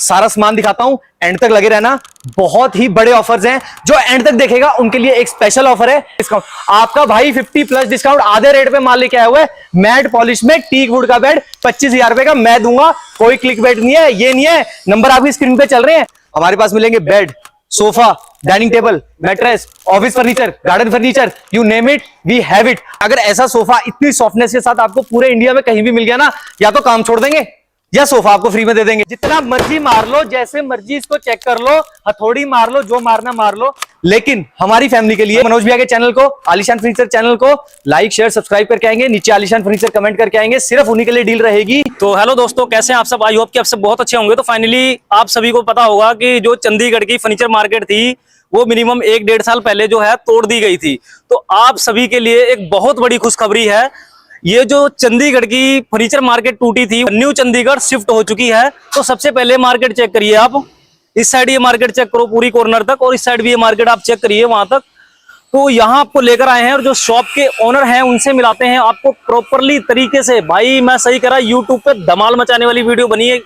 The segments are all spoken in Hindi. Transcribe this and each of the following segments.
सारा सामान दिखाता हूं, एंड तक लगे रहना। बहुत ही बड़े ऑफर्स हैं, जो एंड तक देखेगा उनके लिए एक स्पेशल ऑफर है। डिस्काउंट आपका भाई 50+ डिस्काउंट, आधे रेट पे माल लेके आया हुआ है। मैट पॉलिश में टीक वुड का बेड 25,000 रुपए का मैं दूंगा। कोई क्लिक बेड नहीं है, ये नहीं है, नंबर आपकी स्क्रीन पे चल रहे हैं। हमारे पास मिलेंगे bed, sofa, dining table, mattress, office furniture, garden furniture, you name it we have it. अगर ऐसा सोफा इतनी सॉफ्टनेस के साथ आपको पूरे इंडिया में कहीं भी मिल गया ना, या तो काम छोड़ देंगे या सोफा आपको फ्री में दे देंगे। जितना मर्जी मार लो, जैसे मर्जी इसको चेक कर लो, हथौड़ी मार लो, जो मारना मार लो, लेकिन हमारी फैमिली के लिए मनोज भैया के चैनल को, आलीशान फर्नीचर चैनल को लाइक शेयर सब्सक्राइब करके आएंगे, नीचे आलीशान फर्नीचर कमेंट करके आएंगे, सिर्फ उन्हीं के लिए डील रहेगी। तो हेलो दोस्तों, कैसे हैं आप सब? आई होप कि आप सब बहुत अच्छे होंगे। तो फाइनली आप सभी को पता होगा कि जो चंडीगढ़ की फर्नीचर मार्केट थी वो मिनिमम 1-1.5 साल पहले जो है तोड़ दी गई थी। तो आप सभी के लिए एक बहुत बड़ी खुशखबरी है। ये जो चंडीगढ़ की फर्नीचर मार्केट टूटी थी, न्यू चंडीगढ़ शिफ्ट हो चुकी है। तो सबसे पहले मार्केट चेक करिए आप। इस साइड ये मार्केट चेक करो पूरी कॉर्नर तक, और इस साइड भी ये मार्केट आप चेक करिए वहां तक। तो यहाँ आपको लेकर आए हैं और जो शॉप के ओनर हैं उनसे मिलाते हैं आपको प्रॉपरली तरीके से। भाई मैं सही कह रहा, यूट्यूब पे धमाल मचाने वाली वीडियो बनी है,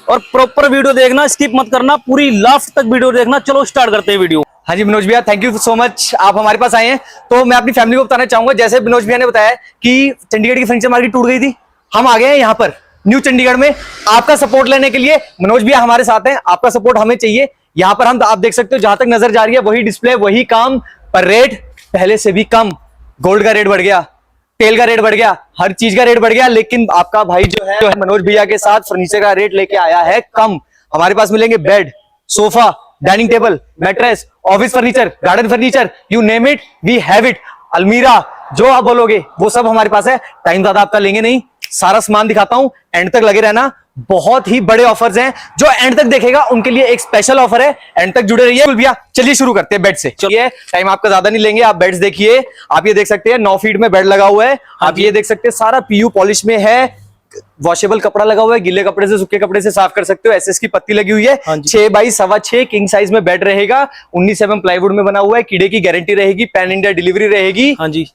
और प्रॉपर वीडियो देखना, स्किप मत करना, पूरी लास्ट तक वीडियो देखना। चलो स्टार्ट करते हैं वीडियो। हाँ जी मनोज भैया, थैंक यू सो मच, आप हमारे पास आए हैं। तो मैं अपनी फैमिली को बताना चाहूंगा, जैसे मनोज भैया ने बताया कि चंडीगढ़ की फर्नीचर मार्केट टूट गई थी, हम आ गए हैं यहाँ पर न्यू चंडीगढ़ में आपका सपोर्ट लेने के लिए। मनोज भैया हमारे साथ हैं, आपका सपोर्ट हमें चाहिए। यहाँ पर हम, आप देख सकते हो, जहां तक नजर जा रही है वही डिस्प्ले, वही काम, पर रेट पहले से भी कम। गोल्ड का रेट बढ़ गया, तेल का रेट बढ़ गया, हर चीज का रेट बढ़ गया, लेकिन आपका भाई जो है मनोज भैया के साथ फर्नीचर का रेट लेके आया है कम। हमारे पास मिलेंगे bed, sofa, dining table, mattress, office furniture, garden furniture, you name it we have it. अलमीरा, जो आप बोलोगे वो सब हमारे पास है। टाइम ज्यादा आपका लेंगे नहीं, सारा सामान दिखाता हूं, एंड तक लगे रहना। बहुत ही बड़े ऑफर्स हैं, जो एंड तक देखेगा उनके लिए एक स्पेशल ऑफर है। एंड तक जुड़े रहिए। भैया चलिए शुरू करते हैं बेड से। चलिए, टाइम आपका ज्यादा नहीं लेंगे, आप बेड्स देखिए। आप ये देख सकते हैं 9 फीट में बेड लगा हुआ है। आप ये देख सकते हैं सारा पीयू पॉलिश में है, वॉशेबल कपड़ा लगा हुआ है, गीले कपड़े से सूखे कपड़े से साफ कर सकते हो। एसएस की पत्ती लगी हुई है। 6x6.25 किंग साइज में बेड रहेगा। 19mm प्लाईवुड में बना हुआ है। कीड़े की गारंटी रहेगी, पैन इंडिया डिलीवरी रहेगी। हाँ जी।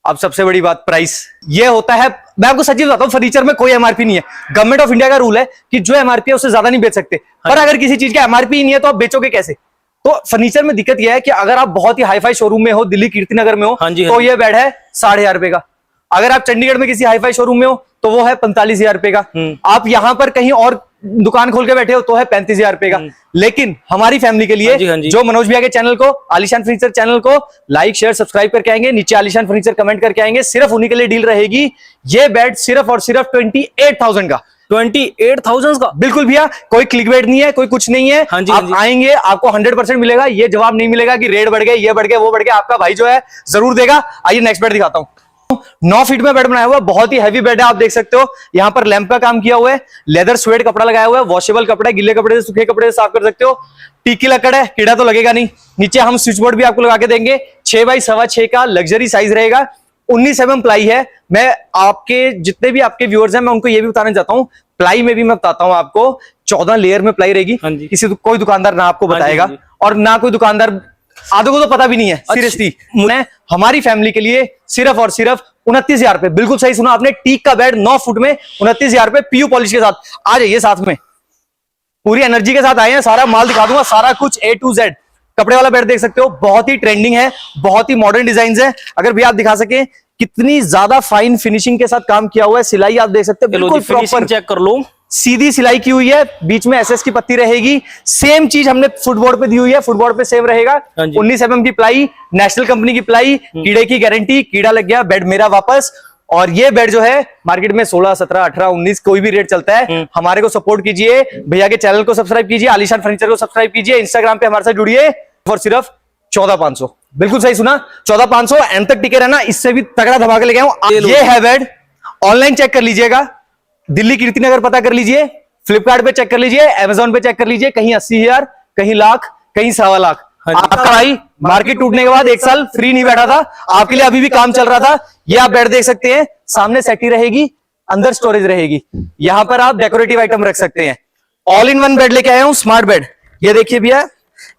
अब सबसे बड़ी बात, प्राइस। ये होता है, मैं आपको सच्ची बताता हूँ, फर्नीचर में कोई एमआरपी नहीं है। गवर्नमेंट ऑफ इंडिया का रूल है कि जो एमआरपी है उससे ज्यादा नहीं बेच सकते। पर अगर किसी चीज का एमआरपी नहीं है तो आप बेचोगे कैसे? तो फर्नीचर में दिक्कत यह है कि अगर आप बहुत ही हाईफाई शोरूम में हो, दिल्ली कीर्तिनगर में हो, तो ये बेड है 15,500 रुपए का। अगर आप चंडीगढ़ में किसी हाईफाई शोरूम में हो तो वो है 45,000 रुपए का। आप यहां पर कहीं और दुकान खोल के बैठे हो तो है 35,000 रुपए का। लेकिन हमारी फैमिली के लिए, जो मनोज भैया के चैनल को, आलीशान फर्नीचर चैनल को लाइक शेयर सब्सक्राइब करके आएंगे, नीचे आलीशान फर्नीचर कमेंट करके आएंगे, सिर्फ उन्हीं के लिए डील रहेगी। ये बेड सिर्फ और सिर्फ 28,000 का। 28,000 का? बिल्कुल भैया, कोई क्लिक बेट नहीं है, कोई कुछ नहीं है। आप आएंगे, आपको 100% मिलेगा। ये जवाब नहीं मिलेगा कि रेट बढ़ गए, ये बढ़ गए, वो बढ़ गया। आपका भाई जो है जरूर देगा। आइए नेक्स्ट बेड दिखाता हूं। 9 फीट में बेड बनाया हुआ है, बहुत ही हैवी बेड है। आप देख सकते हो यहाँ पर लैंप का काम किया हुआ है, लेदर स्वेड कपड़ा लगाया हुआ है, वॉशेबल कपड़ा है, गीले कपड़े से सूखे कपड़े से साफ कर सकते हो। टीकी लकड़ है, कीड़ा तो लगेगा नहीं। नीचे हम स्विच बोर्ड भी आपको लगा के देंगे। 6x6.25 का लग्जरी साइज रहेगा। 19mm प्लाई है। मैं आपके जितने भी आपके व्यूअर्स हैं, मैं उनको ये भी बताना चाहता हूँ, प्लाई में भी मैं बताता हूँ आपको, 14 लेयर में प्लाई रहेगी। किसी कोई दुकानदार ना आपको बताएगा, और ना कोई दुकानदार, आधों को तो पता भी नहीं है। सीरियसली, मैं हमारी फैमिली के लिए सिर्फ और सिर्फ 29,000 रुपए, बिल्कुल सही सुना आपने, टीक का बेड 9 फुट में 29,000 रुपए पीयू पॉलिश के साथ। आ जाइए, साथ में पूरी एनर्जी के साथ आए हैं। सारा माल दिखा दूंगा, सारा कुछ A to Z। कपड़े वाला बेड देख सकते हो, बहुत ही ट्रेंडिंग है, बहुत ही मॉडर्न डिजाइन है। अगर भी आप दिखा सके कितनी ज्यादा फाइन फिनिशिंग के साथ काम किया हुआ है। सिलाई आप देख सकते हो, बिल्कुल प्रॉपर, चेक कर लो, सीधी सिलाई की हुई है। बीच में एसएस की पत्ती रहेगी। सेम चीज हमने फुटबोर्ड पे दी हुई है, फुटबोर्ड पे सेम रहेगा। 19mm की प्लाई, नेशनल कंपनी की प्लाई, कीड़े की गारंटी, कीड़ा लग गया बेड मेरा वापस। और ये बेड जो है मार्केट में 16, 17, 18, 19 कोई भी रेट चलता है। हमारे को सपोर्ट कीजिए, भैया के चैनल को सब्सक्राइब कीजिए, आलीशान फर्नीचर को सब्सक्राइब कीजिए, इंस्टाग्राम पे हमारे साथ जुड़िए। और सिर्फ 14,500, बिल्कुल सही सुना, 14,500। एंड तक टिके रहना, इससे भी तगड़ा धमाके लेके आऊं। ये है बेड, ऑनलाइन चेक कर लीजिएगा, दिल्ली कीर्तिनगर पता कर लीजिए, फ्लिपकार्ट पे चेक कर लीजिए, अमेजोन पे चेक कर लीजिए। कहीं 80,000, कहीं लाख, कहीं 1.25 लाख। आपका भाई मार्केट टूटने के बाद 1 साल फ्री नहीं बैठा था, आपके लिए अभी भी काम चल रहा था। ये आप बेड देख सकते हैं, सामने सेटी रहेगी, अंदर स्टोरेज रहेगी। यहां पर आप डेकोरेटिव आइटम रख सकते हैं। ऑल इन वन बेड लेके आया हूं, स्मार्ट बेड। ये देखिए भैया,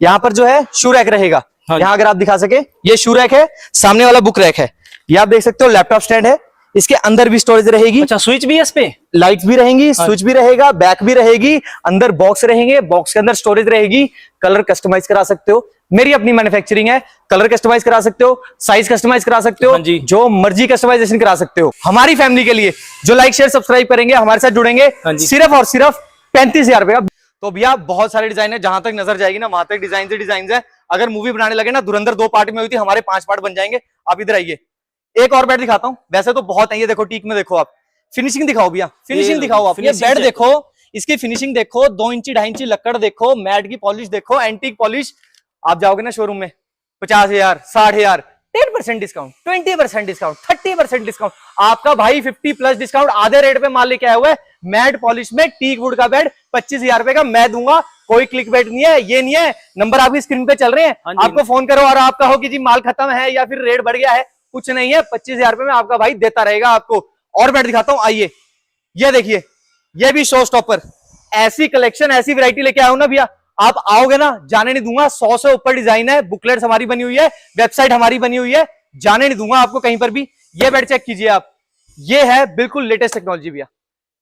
यहां पर जो है शू रैक रहेगा। यहां अगर आप दिखा सके, ये शू रैक है, सामने वाला बुक रैक है। ये आप देख सकते हो, लैपटॉप स्टैंड है, इसके अंदर भी स्टोरेज रहेगी। अच्छा, स्विच भी है इस पे, लाइट्स भी रहेंगी, स्विच भी रहेगा, बैक भी रहेगी, अंदर बॉक्स रहेंगे, बॉक्स के अंदर स्टोरेज रहेगी। कलर कस्टमाइज करा सकते हो, मेरी अपनी मैन्युफैक्चरिंग है, कलर कस्टमाइज करा सकते हो, साइज कस्टमाइज करा सकते हो, हाँ जी। जो मर्जी कस्टमाइजेशन करा सकते हो। हमारी फैमिली के लिए जो लाइक शेयर सब्सक्राइब करेंगे, हमारे साथ जुड़ेंगे, हाँ जी। सिर्फ और सिर्फ 35,000 रुपए का। तो भैया बहुत सारे डिजाइन है, जहां तक नजर जाएगी ना वहां तक डिजाइन से डिजाइन है। अगर मूवी बनाने लगे ना, धुरंधर 2 पार्ट में हुई थी, हमारे 5 पार्ट बन जाएंगे। आप इधर आइए, एक और बेड दिखाता हूं। वैसे तो बहुत है, ये देखो टीक में देखो, आप फिनिशिंग दिखाओ भैया, फिनिशिंग दिखाओ आप। ये बेड देखो, इसकी फिनिशिंग देखो, 2 इंची 2.5 इंची लकड़ देखो, मैट की पॉलिश देखो, एंटीक पॉलिश। आप जाओगे ना शोरूम में 50,000, 60,000, 10% डिस्काउंट, 20% डिस्काउंट, 30% डिस्काउंट। आपका भाई 50+ डिस्काउंट, आधे रेट पे माल लेके आया हुआ है। मैट पॉलिश में टीक वुड का बेड 25,000 रुपए का मैं दूंगा। कोई क्लिक बेड नहीं है, ये नहीं है। नंबर आपकी स्क्रीन पे चल रहे हैं, आपको फोन करो और आप कहो कि जी माल खत्म है या फिर रेट बढ़ गया है, कुछ नहीं है। 25,000 रुपए में आपका भाई देता रहेगा आपको। और बेड दिखाता हूं, आइए ये देखिए, ये भी शो स्टॉपर। ऐसी कलेक्शन, ऐसी वैरायटी लेके आया हूं ना भैया, आप आओगे ना जाने नहीं दूंगा। 100 से ऊपर डिजाइन है, बुकलेट्स हमारी बनी हुई है, वेबसाइट हमारी बनी हुई है, जाने नहीं दूंगा आपको कहीं पर भी। ये बेड चेक कीजिए आप, ये है बिल्कुल लेटेस्ट टेक्नोलॉजी भैया।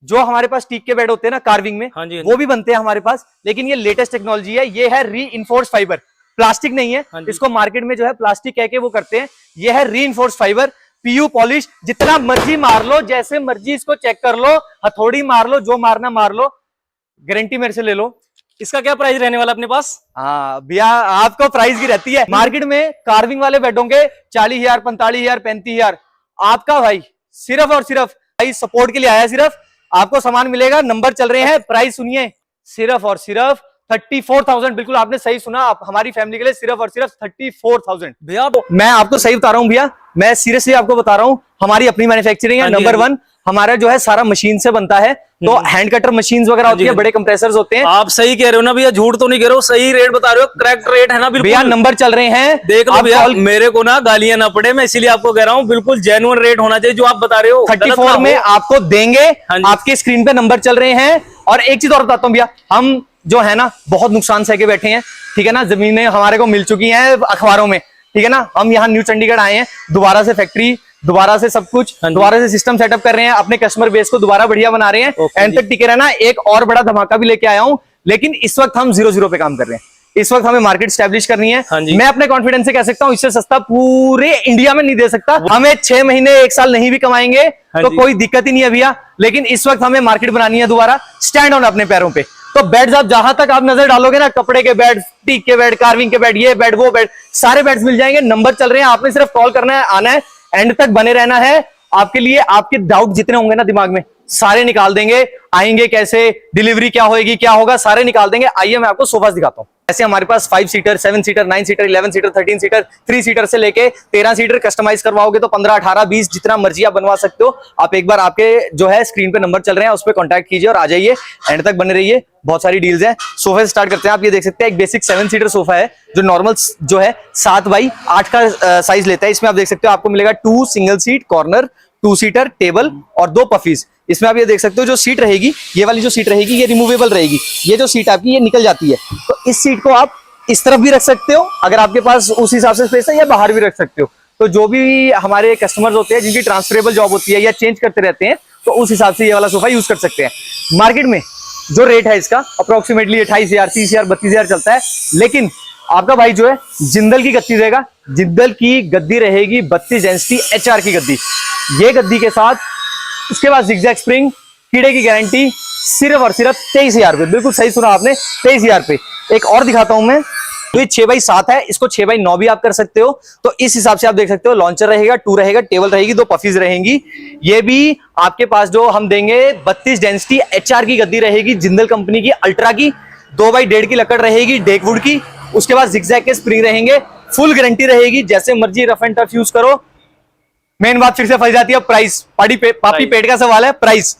जो हमारे पास टीक के बेड होते हैं ना कार्विंग में, हाँ जी, हाँ जी। वो भी बनते हैं हमारे पास, लेकिन ये लेटेस्ट टेक्नोलॉजी है। ये है री-इन्फोर्स फाइबर, प्लास्टिक नहीं है। इसको मार्केट में जो है प्लास्टिक कह के वो करते हैं। ये है री-इन्फोर्स फाइबर, पीयू पॉलिश। जितना मर्जी मार लो, जैसे मर्जी इसको चेक कर लो, हथौड़ी मार लो, जो मारना मार लो, गारंटी मेरे से ले लो। इसका क्या प्राइस रहने वाला अपने पास? हाँ भैया, आपको प्राइस की रहती है मार्केट में कार्विंग वाले बेडों के 40,000, 45,000, 35,000। आपका भाई सिर्फ और सिर्फ भाई सपोर्ट के लिए आया, सिर्फ आपको सामान मिलेगा। नंबर चल रहे हैं, प्राइस सुनिए, सिर्फ और सिर्फ 34,000। बिल्कुल आपने सही सुना, आप हमारी फैमिली के लिए सिर्फ और सिर्फ 34,000। भैया मैं आपको सही बता रहा हूँ भैया, मैं सीरियसली आपको बता रहा हूँ। हमारी अपनी मैन्युफैक्चरिंग है, नंबर 1। हमारा जो है सारा मशीन से बनता है, तो हैंड कटर मशीन्स वगैरह होती है, बड़े कंप्रेसर्स होते हैं। आप सही कह रहे हो ना भैया, झूठ तो नहीं कह रहे हो, सही रेट बता रहे हो, करेक्ट रेट है ना बिल्कुल। भैया नंबर चल रहे हैं, देख लो भैया, मेरे को ना गालियां ना पड़े, मैं इसीलिए आपको कह रहा हूँ, बिल्कुल जेन्युइन रेट होना चाहिए जो आप बता रहे हो। 34 में आपको देंगे, आपके स्क्रीन पे नंबर चल रहे हैं। और एक चीज और बताता हूँ भैया, हम जो है ना बहुत नुकसान सह के बैठे हैं, ठीक है ना। जमीनें हमारे को मिल चुकी हैं अखबारों में, ठीक है ना। हम यहाँ न्यू चंडीगढ़ आए हैं, दोबारा से फैक्ट्री, दोबारा से सब कुछ, दोबारा से सिस्टम सेटअप कर रहे हैं, अपने कस्टमर बेस को दोबारा बढ़िया बना रहे हैं। एंड तक टिके रहना। एक और बड़ा धमाका भी लेके आया हूं, लेकिन इस वक्त हम 0-0 पे काम कर रहे हैं। इस वक्त हमें मार्केट स्टैब्लिश करनी है। मैं अपने कॉन्फिडेंस से कह सकता हूं, इससे सस्ता पूरे इंडिया में नहीं दे सकता। हमें 6 महीने 1 साल नहीं भी कमाएंगे तो कोई दिक्कत ही नहीं है भैया, लेकिन इस वक्त हमें मार्केट बनानी है, दोबारा स्टैंड ऑन अपने पैरों पे। तो बेड्स आप जहां तक आप नजर डालोगे ना, कपड़े के बेड, टीक के बेड, कार्विंग के बेड, ये बेड, वो बेड, सारे बेड्स मिल जाएंगे। नंबर चल रहे हैं, आपने सिर्फ कॉल करना है, आना है, एंड तक बने रहना है। आपके लिए आपके डाउट जितने होंगे ना दिमाग में, सारे निकाल देंगे। आएंगे कैसे, डिलीवरी क्या होगी, क्या होगा, सारे निकाल देंगे। आइए मैं आपको सोफा दिखाता हूं। ऐसे हमारे पास 5 seater, 7 seater, 9 seater, 11 seater, 13 seater, 3 seater से लेके 13 सीटर कस्टमाइज करवाओगे तो 15, 18, 20 जितना मर्जी आप बनवा सकते हो। आप एक बार आपके जो है स्क्रीन पे नंबर चल रहे हैं, उस पर कॉन्टैक्ट कीजिए और आ जाइए, एंड तक बने रहिए। बहुत सारी डील्स हैं। सोफे से स्टार्ट करते हैं। आप ये देख सकते हैं, एक बेसिक 7 सीटर सोफा है, जो नॉर्मल जो है 7x8 का साइज लेता है। इसमें आप देख सकते हो, आपको मिलेगा 2 single seat corner, 2 seater table और 2 पफीज। इसमें आप ये देख सकते हो, जो सीट रहेगी, ये वाली जो सीट रहेगी, ये रिमूवेबल रहेगी। ये जो सीट आपकी ये निकल जाती है, तो इस सीट को आप इस तरफ भी रख सकते हो, अगर आपके पास उस हिसाब से स्पेस है, या बाहर भी रख सकते हो। तो जो भी हमारे कस्टमर्स होते हैं जिनकी ट्रांसफरेबल जॉब होती है या चेंज करते रहते हैं, तो उस हिसाब से ये वाला सोफा यूज कर सकते हैं। मार्केट में जो रेट है इसका अप्रोक्सीमेटली 28,000, 30,000, 32,000 चलता है, लेकिन आपका भाई जो है जिंदल की गद्दी देगा। जिंदल की गद्दी रहेगी 32 डेंसिटी HR की गद्दी। ये गद्दी के साथ उसके बाद जिगजैग स्प्रिंग, कीड़े की गारंटी, सिर्फ और सिर्फ 23,000 रुपए। बिल्कुल सही सुना आपने, 23,000 रुपए। एक और दिखाता हूं मैं, तो ये 6x7 है, इसको 6x9 भी आप कर सकते हो। तो इस हिसाब से आप देख सकते हो, लॉन्चर रहेगा, 2 रहेगा, टेबल रहेगी, 2 पफीज रहेंगी। ये भी आपके पास जो हम देंगे 32 डेंसिटी HR की गद्दी रहेगी, जिंदल कंपनी की अल्ट्रा की, 2x1.5 की लकड़ रहेगी डेकवुड की। उसके बाद जिगजैग के स्प्रिंग रहेंगे, फुल गारंटी रहेगी, जैसे मर्जी रफ एंड टफ यूज करो। मेन बात फिर से फंस जाती है प्राइस, पापी पेट का सवाल है। प्राइस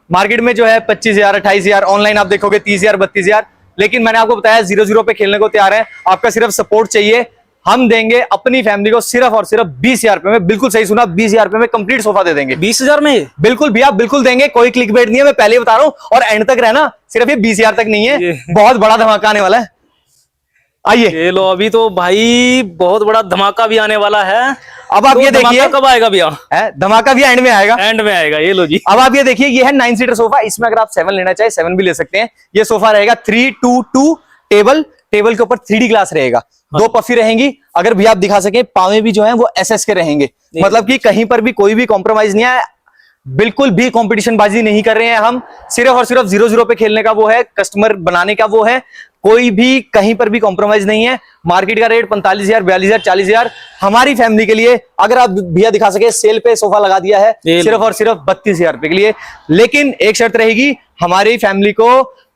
मार्केट में जो है 25,000, 28,000, ऑनलाइन आप देखोगे 30,000, 32,000, लेकिन मैंने आपको बताया 0-0 पे खेलने को तैयार है। आपका सिर्फ सपोर्ट चाहिए, हम देंगे अपनी फैमिली को सिर्फ और सिर्फ 20,000 रुपए में। बिल्कुल सही सुना, 20,000 रुपए में कंप्लीट सोफा दे देंगे। 20,000 में? बिल्कुल भैया, बिल्कुल देंगे, कोई क्लिक बेट नहीं है, मैं पहले ही बता रहा हूँ। और एंड तक रहना, सिर्फ ये 20,000 तक नहीं है, बहुत बड़ा धमाका आने वाला है। आइए, ये लो, अभी तो भाई बहुत बड़ा धमाका भी आने वाला है। अब आप तो ये देखिए, धमाका कब आएगा भैया? धमाका भी एंड में आएगा। एंड में आएगा। ये लो जी, अब आप ये देखिए, ये है 9 सीटर सोफा। इसमें अगर आप 7 लेना चाहे 7 भी ले सकते हैं। ये सोफा रहेगा 3-2-2 टेबल, टेबल के ऊपर 3D ग्लास रहेगा, 2 पफी रहेंगी। अगर भी आप दिखा सके, पावे भी जो है वो SS के रहेंगे, मतलब कि कहीं पर भी कोई भी कॉम्प्रोमाइज नहीं है, बिल्कुल भी कंपटीशन बाजी नहीं कर रहे हैं हम। सिर्फ और सिर्फ 0-0 पे खेलने का वो है, कस्टमर बनाने का वो है, कोई भी कहीं पर भी कॉम्प्रोमाइज नहीं है। मार्केट का रेट 45,000, 42,000, 40,000। हमारी फैमिली के लिए अगर आप भैया दिखा सके, सेल पे सोफा लगा दिया है सिर्फ और सिर्फ 32,000 रुपए के लिए। लेकिन एक शर्त रहेगी, हमारी फैमिली को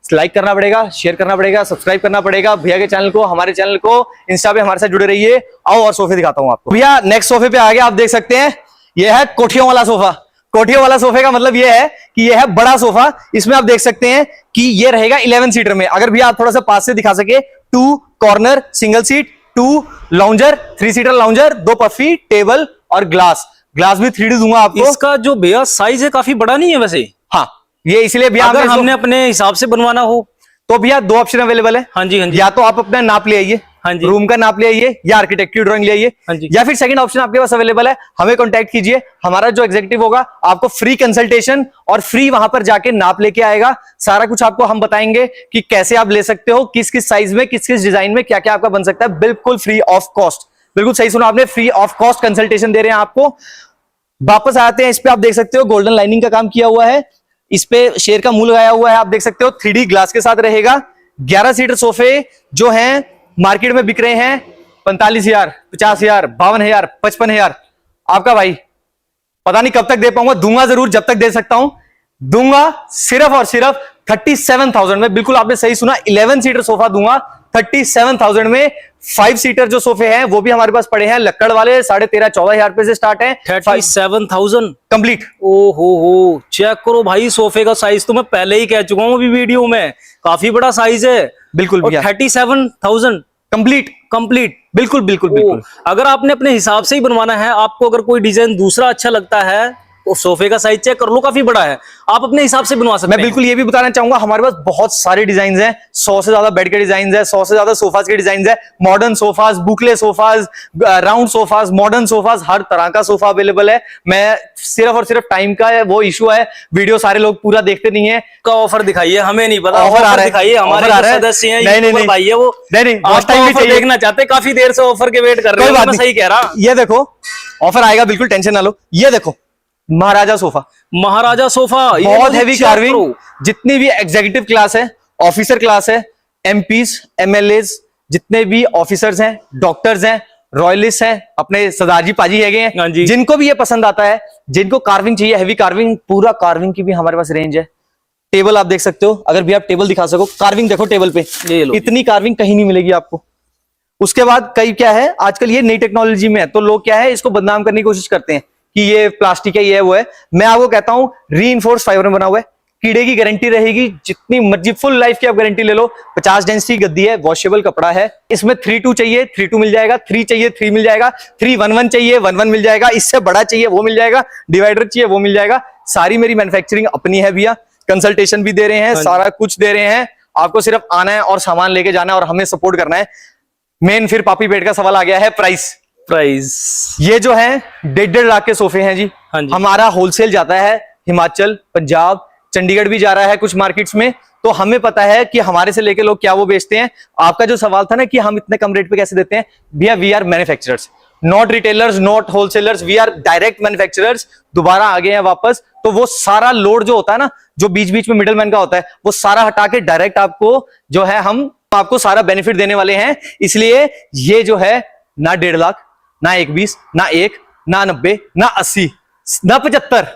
लाइक करना पड़ेगा, शेयर करना पड़ेगा, सब्सक्राइब करना पड़ेगा भैया के चैनल को, हमारे चैनल को। इंस्टा पे हमारे साथ जुड़े रहिए। आओ और सोफे दिखाता हूं आपको। भैया नेक्स्ट सोफे पे आगे आप देख सकते हैं, यह है कोठियों वाला सोफा। कोठियों वाला सोफे का मतलब यह है कि यह है बड़ा सोफा। इसमें आप देख सकते हैं कि यह रहेगा 11 सीटर में। अगर भी आप थोड़ा सा पास से दिखा सके, 2 corner single seat, 2 lounger, 3 seater lounger, 2 puffy, table और ग्लास भी 3D दूंगा आपको। इसका जो भैया साइज है काफी बड़ा नहीं है वैसे? हाँ, ये इसलिए भैया अगर हमने अपने हिसाब से बनवाना हो तो भैया 2 ऑप्शन अवेलेबल है। हाँ जी, हाँ जी। या तो आप अपना नाप ले आइए, हाँ जी। रूम का नाप ले आइए, या आर्किटेक्ट की ड्राइंग ले आइए, हाँ जी। या फिर सेकंड ऑप्शन आपके पास अवेलेबल है, हमें कांटेक्ट कीजिए। हमारा जो एग्जीक्यूटिव होगा आपको फ्री कंसल्टेशन और फ्री वहां पर जाके नाप लेके आएगा। सारा कुछ आपको हम बताएंगे कि कैसे आप ले सकते हो, किस किस साइज में, किस किस डिजाइन में क्या क्या आपका बन सकता है, बिल्कुल फ्री ऑफ कॉस्ट। बिल्कुल सही सुना आपने, फ्री ऑफ कॉस्ट कंसल्टेशन दे रहे हैं आपको। वापस आते हैं, इस पे आप देख सकते हो गोल्डन लाइनिंग का काम किया हुआ है, इस पे शेर का मुंह लगाया हुआ है, आप देख सकते हो 3D ग्लास के साथ रहेगा। 11 सीटर सोफे जो हैं मार्केट में बिक रहे हैं 45,000, 50,000, 52,000, 55,000। आपका भाई पता नहीं कब तक दे पाऊंगा, दूंगा जरूर जब तक दे सकता हूं, दूंगा सिर्फ और सिर्फ 37,000 में। बिल्कुल आपने सही सुना, 11 सीटर सोफा दूंगा 37,000 में। 5 सीटर जो सोफे हैं वो भी हमारे पास पड़े हैं, लक्कड़ वाले, 13,500-14,000 रुपए से स्टार्ट है। 37,000 कंप्लीट। ओ हो, चेक करो भाई सोफे का साइज, तो मैं पहले ही कह चुका हूं अभी वीडियो में, काफी बड़ा साइज है। बिल्कुल भैया, 37,000 कंप्लीट। बिल्कुल बिल्कुल बिल्कुल। अगर आपने अपने हिसाब से ही बनवाना है, आपको अगर कोई डिजाइन दूसरा अच्छा लगता है तो सोफे का साइज चेक कर लो, काफी बड़ा है, आप अपने हिसाब से बनवा सकते हैं। मैं बिल्कुल ये भी बताना चाहूंगा, हमारे पास बहुत सारे डिजाइन हैं, 100 से ज्यादा बेड के डिजाइन है, 100 से ज्यादा सोफाज के डिजाइन है, modern sofas, boucle sofas, round sofas, modern sofas, हर तरह का सोफा अवेलेबल है। मैं सिर्फ और सिर्फ टाइम का है वो इशू है, वीडियो सारे लोग पूरा देखते नहीं है। का ऑफर दिखाइए, हमें नहीं पता, ऑफर आ रहा है, दिखाइए, हमारे जो सदस्य हैं नहीं भाई है वो नहीं ऑफर देखना चाहते, काफी देर से ऑफर के वेट कर रहे हैं। मैं सही कह रहा, ये देखो ऑफर आएगा, बिल्कुल टेंशन ना लो। ये देखो महाराजा सोफा, बहुत हैवी कार्विंग। जितनी भी एग्जीक्यूटिव क्लास है, ऑफिसर क्लास है, एमपीज, एमएलएज, जितने भी ऑफिसर्स हैं, डॉक्टर्स हैं, रॉयलिस्ट हैं, अपने सरदार जी पाजी हैं, जिनको भी ये पसंद आता है, जिनको कार्विंग चाहिए, हैवी कार्विंग, पूरा कार्विंग की भी हमारे पास रेंज है। टेबल आप देख सकते हो, अगर भी आप टेबल दिखा सको, कार्विंग देखो टेबल पे, इतनी कार्विंग कहीं नहीं मिलेगी आपको। उसके बाद कई क्या है, आजकल ये नई टेक्नोलॉजी में है, तो लोग क्या है इसको बदनाम करने की कोशिश करते हैं कि ये प्लास्टिक है, ये है, वो है। मैं आपको कहता हूं रीइंफोर्स फाइबर में बना हुआ है, कीड़े की गारंटी रहेगी, जितनी मर्जी फुल लाइफ की आप गारंटी ले लो। 50 डेंसिटी गद्दी है, वॉशेबल कपड़ा है। इसमें 3-2 चाहिए 3-2 मिल जाएगा, 3 चाहिए 3 मिल जाएगा, 3-1-1 चाहिए 1-1 मिल जाएगा, इससे बड़ा चाहिए वो मिल जाएगा, डिवाइडर चाहिए वो मिल जाएगा। सारी मेरी मैन्युफैक्चरिंग अपनी है भैया, कंसल्टेशन भी दे रहे हैं, सारा कुछ दे रहे हैं। आपको सिर्फ आना है और सामान लेके जाना है और हमें सपोर्ट करना है। मेन फिर पापी पेट का सवाल आ गया है, प्राइस। ये जो है 1.5 लाख के सोफे हैं जी। हमारा होलसेल जाता है हिमाचल, पंजाब, चंडीगढ़ भी जा रहा है कुछ मार्केट्स में, तो हमें पता है कि हमारे से लेके लोग क्या वो बेचते हैं। आपका जो सवाल था ना कि हम इतने कम रेट पे कैसे देते हैं, भैया we are manufacturers, not retailers, not wholesalers, we are direct manufacturers. दोबारा आ गए हैं वापस, तो वो सारा लोड जो होता है ना, जो बीच बीच में मिडलमैन का होता है, वो सारा हटा के डायरेक्ट आपको जो है हम आपको सारा बेनिफिट देने वाले हैं। इसलिए ये जो है ना 1.5 लाख, ना 1.20, ना 1, ना 90, ना 80, ना 75,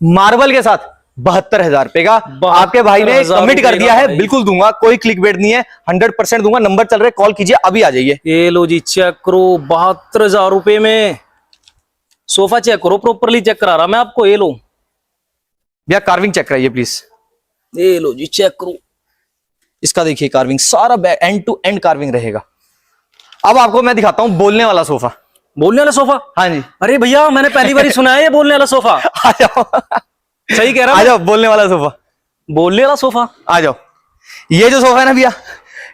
मार्बल के साथ 72,000 रुपए का आपके भाई ने कमिट कर दिया है। बिल्कुल दूंगा, कोई क्लिक बेट नहीं है, 100% दूंगा। नंबर चल रहे, कॉल कीजिए, अभी आ जाइए। ये लो जी, चेक करो 72,000 रुपए में सोफा, चेक करो, प्रॉपरली चेक करा रहा मैं आपको। ये लो भैया कार्विंग चेक कराइए प्लीज। ये लो जी, चेक करो, इसका देखिए कार्विंग, सारा एंड टू एंड कार्विंग रहेगा। अब आपको मैं दिखाता हूं बोलने वाला सोफा। बोलने वाला सोफा? हाँ जी। अरे भैया मैंने पहली बार ही सुना है ये बोलने वाला सोफा। आ जाओ, सही कह रहा हूं। आ जाओ, बोलने वाला सोफा, बोलने वाला सोफा, आ जाओ। ये जो सोफा है ना भैया,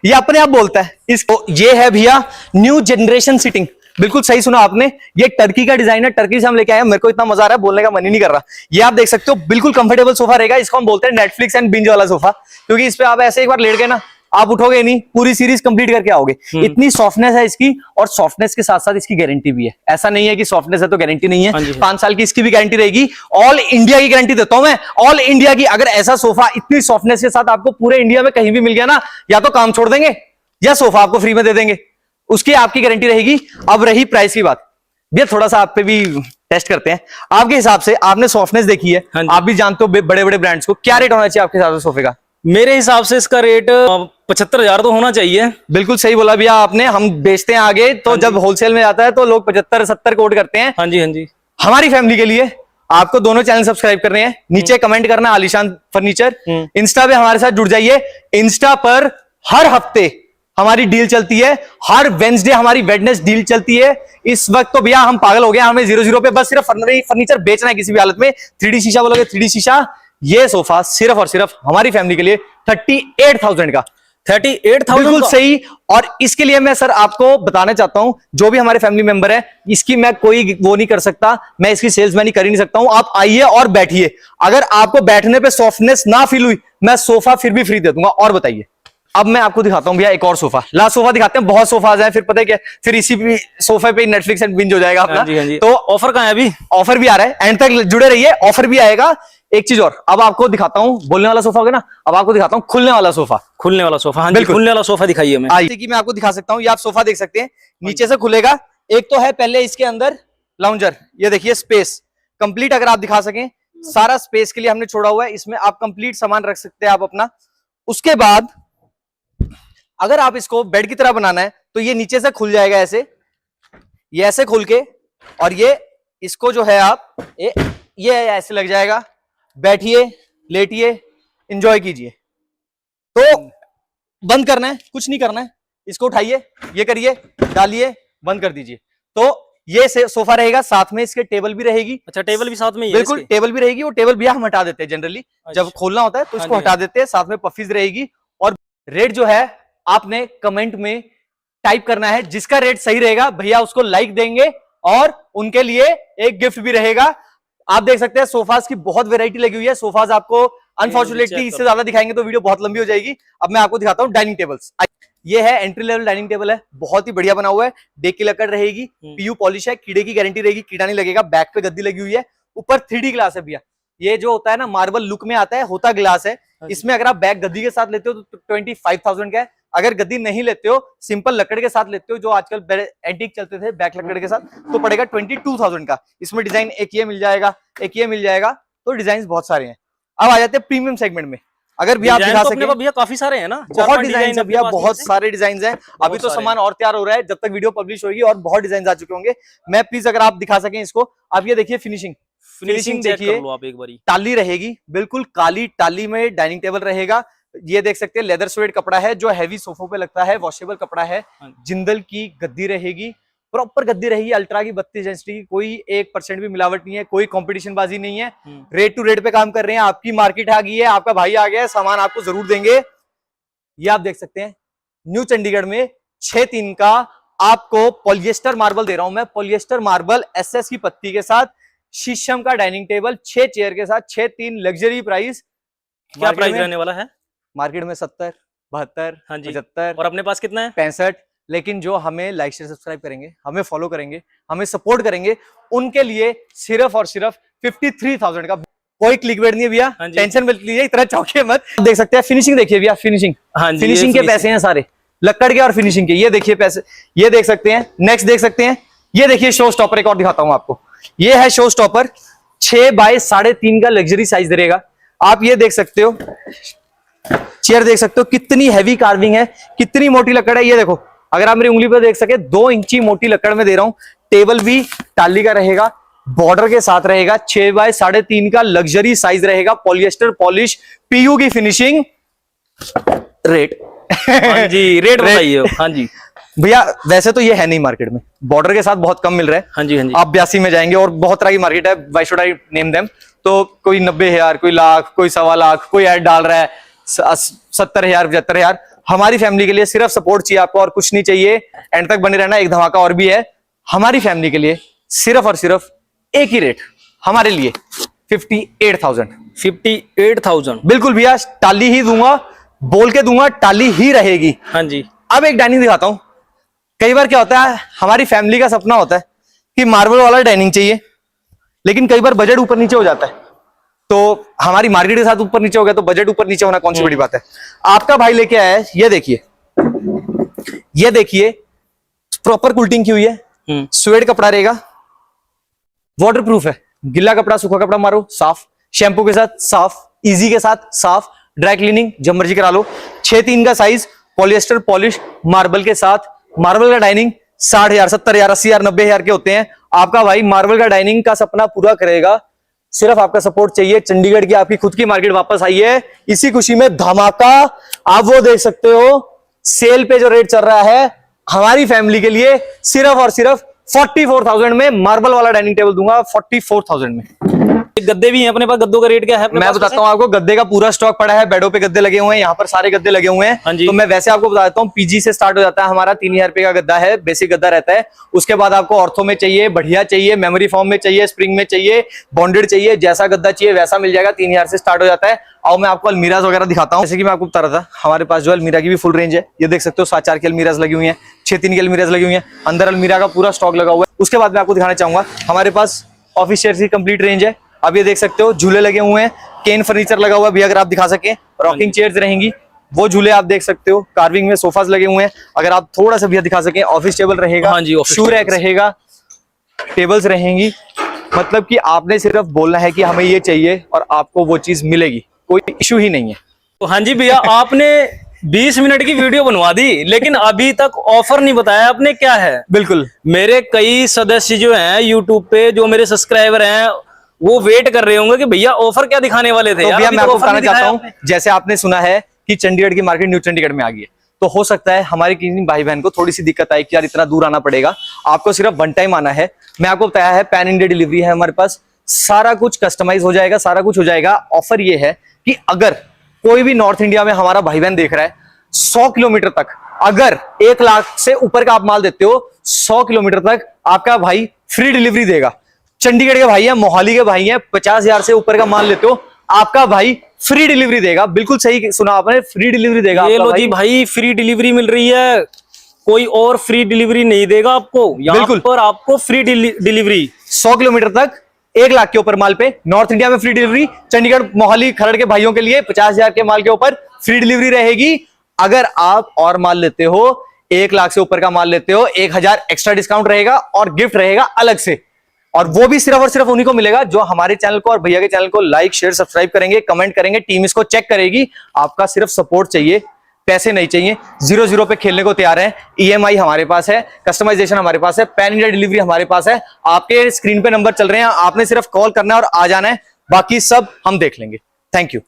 ये अपने आप बोलता है। इसको ये है भैया न्यू जनरेशन सीटिंग, बिल्कुल सही सुना आपने। ये टर्की का डिजाइन है, टर्की से हम लेके आए हैं। मेरे को इतना मजा आ रहा है, बोलने का मन ही नहीं कर रहा। ये आप देख सकते हो, बिल्कुल कंफर्टेबल सोफा रहेगा। इसको हम बोलते हैं नेटफ्लिक्स एंड बिंज वाला सोफा, क्योंकि इस पे आप ऐसे एक बार लेट गए ना, आप उठोगे नहीं, पूरी सीरीज कंप्लीट करके आओगे। इतनी सॉफ्टनेस है इसकी, और सॉफ्टनेस के साथ साथ इसकी गारंटी भी है। ऐसा नहीं है कि सॉफ्टनेस है तो गारंटी नहीं है। 5 साल की इसकी भी गारंटी रहेगी। ऑल इंडिया की गारंटी देता हूं मैं, ऑल इंडिया की। अगर ऐसा सोफा इतनी सॉफ्टनेस के साथ आपको पूरे इंडिया में कहीं भी मिल गया ना, या तो काम छोड़ देंगे या सोफा आपको फ्री में दे देंगे, उसकी आपकी गारंटी रहेगी। अब रही प्राइस की बात, भैया थोड़ा सा आप पे भी टेस्ट करते हैं। आपके हिसाब से, आपने सॉफ्टनेस देखी है, आप भी जानते हो बड़े बड़े ब्रांड्स को, क्या रेट होना चाहिए आपके हिसाब से सोफे का? मेरे हिसाब से इसका रेट 75,000 तो होना चाहिए। बिल्कुल सही बोला भैया आपने। हम बेचते हैं आगे, तो जब होलसेल में जाता है तो लोग 75-70 कोट करते हैं। हाँ जी, हाँ जी। हमारी फैमिली के लिए आपको दोनों चैनल सब्सक्राइब करने हैं, नीचे कमेंट करना आलीशान फर्नीचर। इंस्टा पे हमारे साथ जुड़ जाइए। इंस्टा पर हर हफ्ते हमारी डील चलती है, हर वेडनेसडे हमारी वेडनेस डील चलती है। इस वक्त तो भैया हम पागल हो गए, हमें 00 पे बस सिर्फ फर्नीचर बेचना है किसी भी हालत में। 3D शीशा बोलोगे 3D शीशा। ये सोफा सिर्फ और सिर्फ हमारी फैमिली के लिए 38,000 का। 38,000 बिल्कुल सही। और इसके लिए मैं सर आपको बताना चाहता हूं, जो भी हमारे फैमिली मेंबर है, इसकी मैं कोई वो नहीं कर सकता, मैं इसकी सेल्समैनी कर ही नहीं सकता हूं। आप आइए और बैठिए। अगर आपको बैठने पे सॉफ्टनेस ना फील हुई, मैं सोफा फिर भी फ्री दे दूंगा। और बताइए, अब मैं आपको दिखाता हूं भैया एक और सोफा। लास्ट सोफा दिखाते हैं, बहुत सोफा आ जाए फिर पता है क्या, फिर इसी भी सोफे पे नेटफ्लिक्स एंड बिंज हो जाएगा अपना। हाँ जी, हाँ जी। तो ऑफर कहां है अभी? ऑफर भी आ रहा है, एंड तक जुड़े रहिए, ऑफर भी आएगा। एक चीज और, अब आपको दिखाता हूं, बोलने वाला सोफा हो गया ना, अब आपको दिखाता हूं खुलने वाला सोफा। खुलने वाला सोफा, हाँ जी, खुलने वाला सोफा दिखाइए हमें। जैसे कि मैं आपको दिखा सकता हूं, ये आप सोफा देख सकते हैं, नीचे से खुलेगा। एक तो है पहले इसके अंदर लाउंजर, ये देखिए स्पेस कंप्लीट, अगर आप दिखा सकें, सारा स्पेस के लिए हमने छोड़ा हुआ है। इसमें आप कंप्लीट सामान रख सकते हैं आप अपना। उसके बाद अगर आप इसको बेड की तरह बनाना है तो ये नीचे से खुल जाएगा ऐसे, ये ऐसे खुल के, और ये इसको जो है आप ये ऐसे लग जाएगा। बैठिए, लेटिए, एंजॉय कीजिए। तो बंद करना है, कुछ नहीं करना है, इसको उठाइए, ये करिए, डालिए, बंद कर दीजिए। तो ये सोफा रहेगा, साथ में इसके टेबल भी रहेगी। अच्छा, टेबल भी साथ में ही है? बिल्कुल, टेबल भी रहेगी। वो टेबल भी हम हटा देते हैं जनरली, जब खोलना होता है तो इसको हटा देते हैं, साथ में पफीज रहेगी। और रेट जो है आपने कमेंट में टाइप करना है, जिसका रेट सही रहेगा भैया उसको लाइक देंगे, और उनके लिए एक गिफ्ट भी रहेगा। आप देख सकते हैं सोफास की बहुत वैरायटी लगी हुई है। सोफास आपको अनफॉर्चुनेटली इससे ज्यादा दिखाएंगे तो वीडियो बहुत लंबी हो जाएगी। अब मैं आपको दिखाता हूं डाइनिंग टेबल्स। ये है एंट्री लेवल डाइनिंग टेबल है, बहुत ही बढ़िया बना हुआ है। डेक की लकड़ रहेगी, पीयू पॉलिश है, कीड़े की गारंटी रहेगी, कीड़ा नहीं लगेगा। बैक पे गद्दी लगी हुई है, ऊपर 3D ग्लास है भैया। ये जो होता है ना मार्बल लुक में आता है, होता ग्लास है। इसमें अगर आप बैक गद्दी के साथ लेते हो तो 25,000 का है। अगर गद्दी नहीं लेते हो, सिंपल लकड़ के साथ लेते हो, जो आजकल एंटीक चलते थे बैक लकड़ के साथ, तो पड़ेगा 22,000 का। इसमें डिजाइन एक ये मिल जाएगा, एक ये मिल जाएगा, तो डिजाइन बहुत सारे हैं। अब आ जाते हैं प्रीमियम सेगमेंट में। अगर भी आप दिखा सके भैया, काफी सारे हैं ना, बहुत डिजाइन है भैया, बहुत सारे डिजाइन हैं। अभी तो सामान और तैयार हो रहा है, जब तक वीडियो पब्लिश होगी और बहुत डिजाइन आ चुके होंगे। मैं प्लीज अगर आप दिखा सकें इसको। आप ये देखिए फिनिशिंग देखिए, आप एक बारी टाली रहेगी, बिल्कुल काली टाली में डाइनिंग टेबल रहेगा। ये देख सकते हैं लेदर स्वेट कपड़ा है, जो हैवी सोफों पे लगता है, वॉशेबल कपड़ा है। जिंदल की गद्दी रहेगी, प्रॉपर गद्दी रहेगी, अल्ट्रा की 32 इंच की, कोई 1% भी मिलावट नहीं है, कोई कंपटीशन बाजी नहीं है। रेट टू रेट पे काम कर रहे हैं। आपकी मार्केट आ गई है, आपका भाई आ गया है, सामान आपको जरूर देंगे। ये आप देख सकते हैं न्यू चंडीगढ़ में 6-3 का आपको पॉलिएस्टर मार्बल दे रहा हूं मैं। पॉलिएस्टर मार्बल SS की पत्ती के साथ, शीशम का डाइनिंग टेबल, 6 चेयर के साथ, 6-3 लग्जरी प्राइस। क्या प्राइस रहने वाला है? मार्केट में 70, 72, हाँ जी, 75, और अपने पास कितना है? 65। लेकिन जो हमें लाइक शेयर सब्सक्राइब करेंगे, हमें फॉलो करेंगे, हमें सपोर्ट करेंगे, उनके लिए सिर्फ और सिर्फ 53,000 का। कोई क्लिकबेट नहीं है भैया, टेंशन मत लीजिए, इतना चौंके मत। देख सकते हैं फिनिशिंग, देखिए भैया फिनिशिंग, फिनिशिंग के पैसे हैं सारे, लकड़ के और फिनिशिंग के। ये देखिए पैसे, ये देख सकते हैं। नेक्स्ट देख सकते हैं, ये देखिए शो स्टॉपर, एक और दिखाता हूं आपको। ये है शो स्टॉपर, 6 बाय 3.5 का लग्जरी साइज रहेगा। आप ये देख सकते हो, चेयर देख सकते हो कितनी हैवी कार्विंग है, कितनी मोटी लकड़ है। ये देखो, अगर आप मेरी उंगली पर देख सके, 2 इंची मोटी लकड़ में दे रहा हूं। टेबल भी टाली का रहेगा, बॉर्डर के साथ रहेगा, 6 बाय 3.5 का लग्जरी साइज रहेगा, पॉलिएस्टर पॉलिश, पीयू की फिनिशिंग। रेट हाँ जी, रेट बताइए। हाँ जी भैया, वैसे तो ये है नहीं मार्केट में, बॉर्डर के साथ बहुत कम मिल रहा है। हाँ जी, हाँ जी। आप 82 में जाएंगे और बहुत तरह की मार्केट है, why should I name them. तो कोई 90,000, कोई लाख, कोई 1.25 लाख, कोई ऐड डाल रहा है 70,000, 75,000। हमारी फैमिली के लिए सिर्फ सपोर्ट चाहिए आपको और कुछ नहीं चाहिए। एंड तक बने रहना, एक धमाका और भी है हमारी फैमिली के लिए, सिर्फ और सिर्फ एक ही रेट हमारे लिए 58,000। 58,000 बिल्कुल भैया, टाली ही दूंगा, बोल के दूंगा, टाली ही रहेगी। हाँ जी। अब एक डाइनिंग दिखाता हूं। कई बार क्या होता है, हमारी फैमिली का सपना होता है कि मार्बल वाला डाइनिंग चाहिए, लेकिन कई बार बजट ऊपर नीचे हो जाता है। तो हमारी मार्केट के साथ ऊपर नीचे हो गया तो बजट ऊपर नीचे होना कौन सी बड़ी बात है। आपका भाई लेके आया है, ये देखिए, ये देखिए, प्रॉपर कुल्टिंग की हुई है, स्वेड कपड़ा रहेगा, वाटर प्रूफ है, गिल्ला कपड़ा सूखा कपड़ा मारो साफ, शैम्पू के साथ साफ, इजी के साथ साफ, ड्राई क्लीनिंग जब मर्जी करा लो। 6-3 का साइज, पॉलिएस्टर पॉलिश, मार्बल के साथ। मार्बल का डाइनिंग 60,000, 70,000, 80,000, 90,000 के होते हैं। आपका भाई मार्बल का डाइनिंग का सपना पूरा करेगा। सिर्फ आपका सपोर्ट चाहिए। चंडीगढ़ की आपकी खुद की मार्केट वापस आई है, इसी खुशी में धमाका। आप वो देख सकते हो, सेल पे जो रेट चल रहा है हमारी फैमिली के लिए, सिर्फ और सिर्फ 44,000 में मार्बल वाला डाइनिंग टेबल दूंगा। 44,000 में। गद्दे भी हैं अपने पास, गद्दों का रेट क्या है अपने मैं पास? बताता हूँ आपको, गद्दे का पूरा स्टॉक पड़ा है, बेडों पे गद्दे लगे हुए हैं, यहाँ पर सारे गद्दे लगे हुए हैं। हाँ जी। तो मैं वैसे आपको बता देता हूँ, पीजी से स्टार्ट हो जाता है हमारा, 3,000 रुपए का गद्दा है, बेसिक गद्दा रहता है। उसके बाद आपको ऑर्थो में चाहिए, बढ़िया चाहिए, मेमोरी फॉर्म में चाहिए, स्प्रिंग में चाहिए, बॉन्डेड चाहिए, जैसा गद्दा चाहिए वैसा मिल जाएगा। 3,000 से स्टार्ट हो जाता है। और मैं आपको अलमीराज वगैरह दिखाता हूँ। जैसे कि मैं आपको बता रहा था, हमारे पास जो अलमीरा की भी फुल रेंज है, ये देख सकते हो। 7-4 की अलमीराज लगी हुई है, 6-3 की अलमीराज लगी हुई है, अंदर अलमीरा का पूरा स्टॉक लगा हुआ है। उसके बाद मैं आपको दिखाना चाहूंगा, हमारे पास ऑफिस चेयर की कंप्लीट रेंज है। अब ये देख सकते हो, झूले लगे हुए हैं, केन फर्नीचर लगा हुआ है भी, अगर आप दिखा सके। रॉकिंग चेयर्स रहेंगी, वो झूले आप देख सकते हो। कार्विंग में सोफाज लगे हुए हैं, अगर आप थोड़ा सा भी दिखा सके। ऑफिस टेबल रहेगा, हाँ जी, ऑफिस शू रैक रहेगा, टेबल्स रहेंगी। मतलब कि आपने सिर्फ बोलना है कि हमें ये चाहिए और आपको वो चीज मिलेगी, कोई इशू ही नहीं है। तो हाँ जी भैया, आपने 20 मिनट की वीडियो बनवा दी, लेकिन अभी तक ऑफर नहीं बताया आपने क्या है। बिल्कुल, मेरे कई सदस्य जो हैं यूट्यूब पे, जो मेरे सब्सक्राइबर हैं, वो वेट कर रहे होंगे कि भैया ऑफर क्या दिखाने वाले थे। तो यार भैया अभी मैं तो आपको ऑफर बताना नहीं चाहता दिखाया हूँ, जैसे आपने सुना है कि चंडीगढ़ की मार्केट न्यू चंडीगढ़ में आ गई है, तो हो सकता है हमारे किसी भाई बहन को थोड़ी सी दिक्कत आई कि यार इतना दूर आना पड़ेगा। आपको सिर्फ वन टाइम आना है। मैं आपको बताया है, पैन इंडिया डिलीवरी है हमारे पास, सारा कुछ कस्टमाइज हो जाएगा, सारा कुछ हो जाएगा। ऑफर ये है कि अगर कोई भी नॉर्थ इंडिया में हमारा भाई बहन देख रहा है, 100 किलोमीटर तक, अगर 1 लाख से ऊपर का आप माल देते हो, 100 किलोमीटर तक आपका भाई फ्री डिलीवरी देगा। चंडीगढ़ के भाई हैं, मोहाली के भाई हैं, 50,000 से ऊपर का माल लेते हो, आपका भाई फ्री डिलीवरी देगा। बिल्कुल सही सुना आपने, फ्री डिलीवरी देगा। ये लो जी भाई, फ्री डिलीवरी मिल रही है, कोई और फ्री डिलीवरी नहीं देगा आपको। यहाँ पर आपको फ्री डिलीवरी 100 किलोमीटर तक 1 लाख के ऊपर माल पे नॉर्थ इंडिया में फ्री डिलीवरी। चंडीगढ़ मोहाली खरड़ के भाइयों के लिए 50,000 के माल के ऊपर फ्री डिलीवरी रहेगी। अगर आप और माल लेते हो, 1 लाख से ऊपर का माल लेते हो, 1,000 एक्स्ट्रा डिस्काउंट रहेगा और गिफ्ट रहेगा अलग से। और वो भी सिर्फ और सिर्फ उन्हीं को मिलेगा जो हमारे चैनल को और भैया के चैनल को लाइक शेयर सब्सक्राइब करेंगे, कमेंट करेंगे। टीम इसको चेक करेगी। आपका सिर्फ सपोर्ट चाहिए, पैसे नहीं चाहिए। 0-0 पे खेलने को तैयार है। EMI हमारे पास है, कस्टमाइजेशन हमारे पास है, पैन इंडिया डिलीवरी हमारे पास है। आपके स्क्रीन पे नंबर चल रहे हैं, आपने सिर्फ कॉल करना है और आ जाना है, बाकी सब हम देख लेंगे। Thank you.